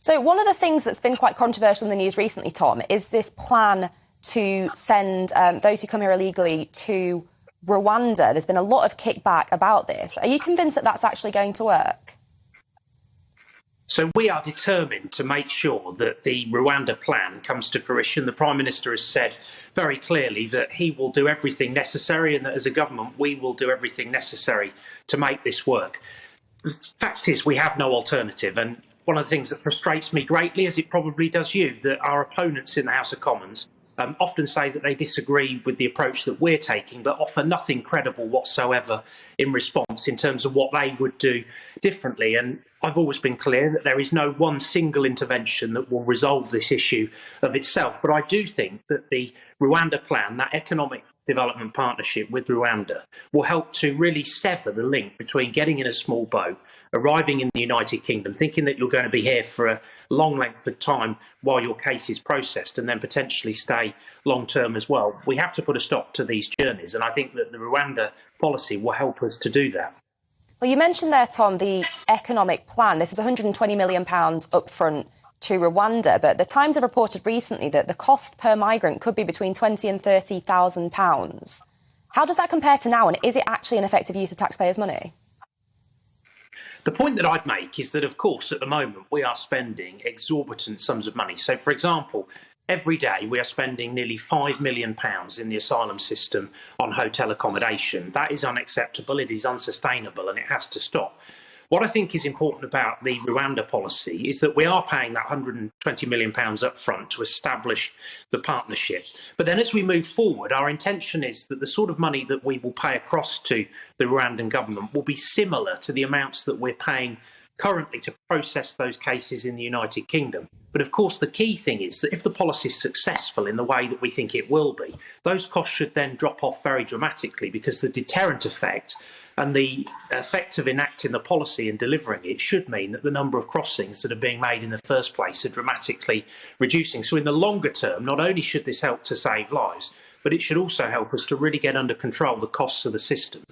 So one of the things that's been quite controversial in the news recently, Tom, is this plan to send those who come here illegally to Rwanda. There's been a lot of kickback about this. Are you convinced that that's actually going to work? So we are determined to make sure that the Rwanda plan comes to fruition. The Prime Minister has said very clearly that he will do everything necessary and that as a government we will do everything necessary to make this work. The fact is we have no alternative, and one of the things that frustrates me greatly, as it probably does you, that our opponents in the House of Commons often say that they disagree with the approach that we're taking, but offer nothing credible whatsoever in response in terms of what they would do differently. And I've always been clear that there is no one single intervention that will resolve this issue of itself. But I do think that the Rwanda plan, that economic development partnership with Rwanda, will help to really sever the link between getting in a small boat, arriving in the United Kingdom, thinking that you're going to be here for a long length of time while your case is processed, and then potentially stay long term as well. We have to put a stop to these journeys, and I think that the Rwanda policy will help us to do that. Well, you mentioned there, Tom, the economic plan. This is £120 million upfront to Rwanda, but the Times have reported recently that the cost per migrant could be between £20,000 and £30,000. How does that compare to now, and is it actually an effective use of taxpayers' money? The point that I'd make is that, of course, at the moment we are spending exorbitant sums of money. So, for example, every day we are spending nearly £5 million in the asylum system on hotel accommodation. That is unacceptable, it is unsustainable, and it has to stop. What I think is important about the Rwanda policy is that we are paying that £120 million up front to establish the partnership. But then as we move forward, our intention is that the sort of money that we will pay across to the Rwandan government will be similar to the amounts that we're paying currently to process those cases in the United Kingdom. But of course, the key thing is that if the policy is successful in the way that we think it will be, those costs should then drop off very dramatically, because the deterrent effect and the effect of enacting the policy and delivering it should mean that the number of crossings that are being made in the first place are dramatically reducing. So in the longer term, not only should this help to save lives, but it should also help us to really get under control the costs of the system.